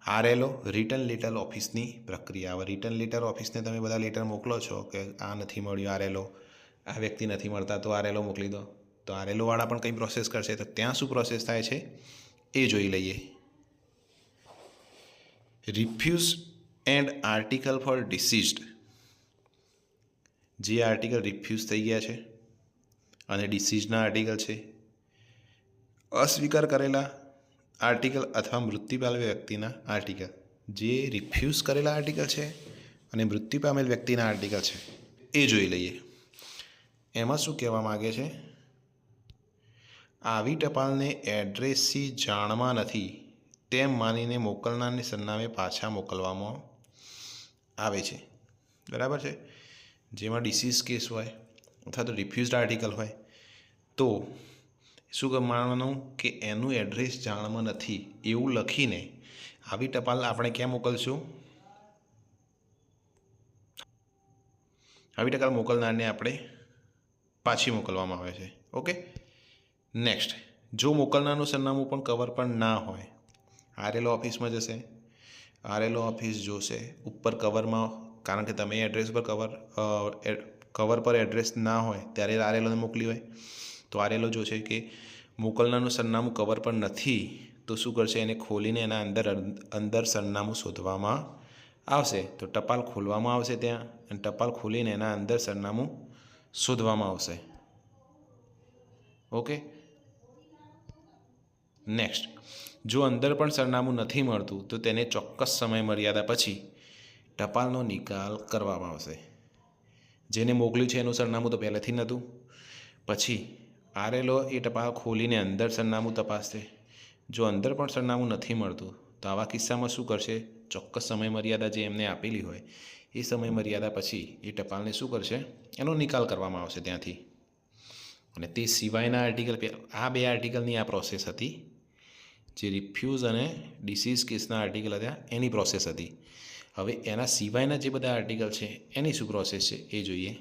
આરએલઓ return letter ઓફિસની પ્રક્રિયા. હવે રિટર્ન લેટર ઓફિસને તમે બધા લેટર મોકલો છો કે આ નથી મળ્યું આરએલઓ, આ વ્યક્તિ નથી મળતા તો આરએલઓ મોકલી દો. તો આરએલઓવાળા પણ કંઈ પ્રોસેસ કરશે, તો ત્યાં શું પ્રોસેસ થાય છે એ જોઈ લઈએ. Refuse and article for diseased. જે આર્ટિકલ રિફ્યુઝ થઈ ગયા છે અને ડિસીઝના આર્ટિકલ છે, અસ્વીકાર કરેલા આર્ટિકલ અથવા મૃત્યુ પામેલ વ્યક્તિના આર્ટિકલ. જે રિફ્યુઝ કરેલા આર્ટિકલ છે અને મૃત્યુ પામેલ વ્યક્તિના આર્ટિકલ છે એ જોઈ લઈએ. એમાં શું કહેવા માગે છે? આવી ટપાલને એડ્રેસથી જાણમાં નથી તેમ માનીને મોકલનારની સરનામે પાછા મોકલવામાં આવે છે. બરાબર છે. જેમાં ડિસીઝ કેસ હોય અથવા તો રિફ્યુઝડ આર્ટિકલ હોય તો શું માનવાનું કે એનું એડ્રેસ જાણમાં નથી એવું લખીને આવી ટપાલ આપણે ક્યાં મોકલશું? આવી ટપાલ મોકલનારને આપણે પાછી મોકલવામાં આવે છે. ઓકે. નેક્સ્ટ, જો મોકલનારનું સરનામું પણ કવર પર ના હોય, આરએલઓ ઓફિસમાં જશે, આરએલઓ ઓફિસ જોશે ઉપર કવરમાં, કારણ કે તમે એડ્રેસ પર કવર પર એડ્રેસ ના હોય ત્યારે આરએલઓને મોકલી હોય, તો આરએલઓ જોશે કે મોકલનારનું સરનામું કવર પર નથી તો શું કરશે? એને ખોલીને એના અંદર સરનામું શોધવામાં આવશે. તો ટપાલ ખોલવામાં આવશે ત્યાં, અને ટપાલ ખોલીને એના અંદર સરનામું શોધવામાં આવશે. ઓકે. નેક્સ્ટ, જો અંદર પણ સરનામું નથી મળતું તો તેને ચોક્કસ સમય મર્યાદા પછી ટપાલનો નિકાલ કરવામાં આવશે. જેને મોકલ્યું છે એનું સરનામું તો પહેલેથી નહોતું, પછી આરએલઓ એ ટપાલ ખોલીને અંદર સરનામું તપાસશે. જો અંદર પણ સરનામું નથી મળતું તો આવા કિસ્સામાં શું કરશે? ચોક્કસ સમય મર્યાદા જે એમને આપેલી હોય એ સમય મર્યાદા પછી એ ટપાલને શું કરશે? એનો નિકાલ કરવામાં આવશે ત્યાંથી. અને તે સિવાયના આર્ટિકલ, આ બે આર્ટિકલની આ પ્રોસેસ હતી. જે રિફ્યુઝ અને ડિસીઝ કેસના આર્ટિકલ હતા એની પ્રોસેસ હતી. હવે એના સિવાયના જે બધા આર્ટિકલ છે એની શું પ્રોસેસ છે એ જોઈએ.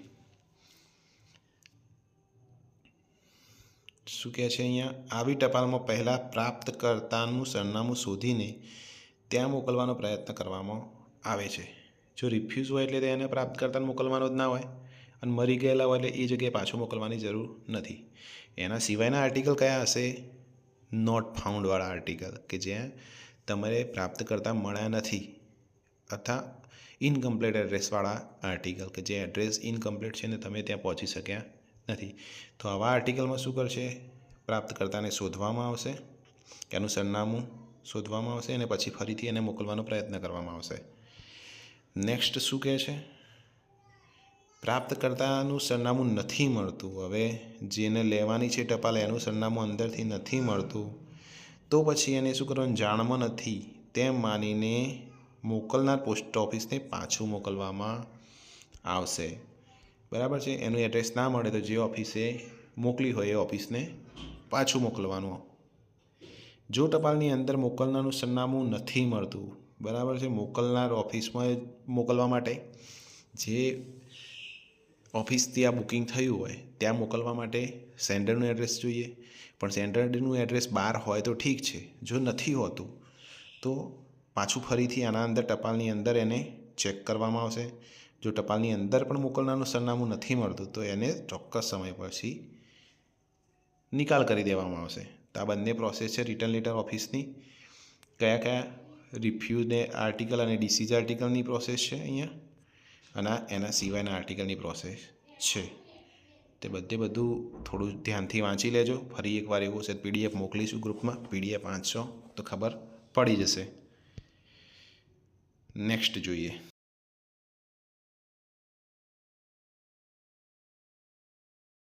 શું કહે છે અહીંયા? આવી ટપાલમાં પહેલાં પ્રાપ્તકર્તાનું સરનામું શોધીને ત્યાં મોકલવાનો પ્રયત્ન કરવામાં આવે છે. જો રિફ્યુઝ હોય એટલે એને પ્રાપ્તકર્તાને મોકલવાનો જ ના હોય, અને મરી ગયેલા હોય એટલે એ જગ્યાએ પાછું મોકલવાની જરૂર નથી. એના સિવાયના આર્ટિકલ કયા હશે? નોટ ફાઉન્ડવાળા આર્ટિકલ, કે જ્યાં તમારે પ્રાપ્તકર્તા મળ્યા નથી, અથવા ઇનકમ્પ્લીટ એડ્રેસવાળા આર્ટિકલ, કે જે એડ્રેસ ઇનકમ્પ્લીટ છે ને તમે ત્યાં પહોંચી શક્યા નથી. તો આવા આર્ટિકલમાં શું કરશે? પ્રાપ્તકર્તાને શોધવામાં આવશે, એનું સરનામું શોધવામાં આવશે અને પછી ફરીથી એને મોકલવાનો પ્રયત્ન કરવામાં આવશે. નેક્સ્ટ શું કહે છે? પ્રાપ્તકર્તાનું સરનામું નથી મળતું. હવે જેને લેવાની છે ટપાલ એનું સરનામું અંદરથી નથી મળતું તો પછી એને શું કરવાનું? જાણમાં નથી તેમ માનીને મોકલનાર પોસ્ટ ઓફિસને પાછું મોકલવામાં આવશે. બરાબર છે. એનું એડ્રેસ ના મળે તો જે ઓફિસે મોકલી હોય એ ઓફિસને પાછું મોકલવાનું. જો ટપાલની અંદર મોકલનારનું સરનામું નથી મળતું, બરાબર છે, મોકલનાર ઓફિસમાં મોકલવા માટે જે ઓફિસથી આ બુકિંગ થયું હોય ત્યાં મોકલવા માટે સેન્ડરનું એડ્રેસ જોઈએ. પણ સેન્ડરનું એડ્રેસ બહાર હોય તો ઠીક છે, જો નથી હોતું તો પાછું ફરીથી આના અંદર ટપાલની અંદર એને ચેક કરવામાં આવશે. જો ટપાલની અંદર પણ મોકલનારનું સરનામું નથી મળતું તો એને ચોક્કસ સમય પછી નિકાલ કરી દેવામાં આવશે. તો આ બંને પ્રોસેસ છે રિટર્ન લેટર ઓફિસની. કયા કયા? રિફ્યુઝને આર્ટિકલ અને ડિસીઝ આર્ટિકલની પ્રોસેસ છે અહીંયા, અને એના સિવાયના આર્ટિકલની પ્રોસેસ છે. તે બધું થોડું ધ્યાનથી વાંચી લેજો. ફરી એકવાર એવું છે પીડીએફ મોકલીશું ગ્રુપમાં, પીડીએફ વાંચશો તો ખબર પડી જશે. નેક્સ્ટ જોઈએ.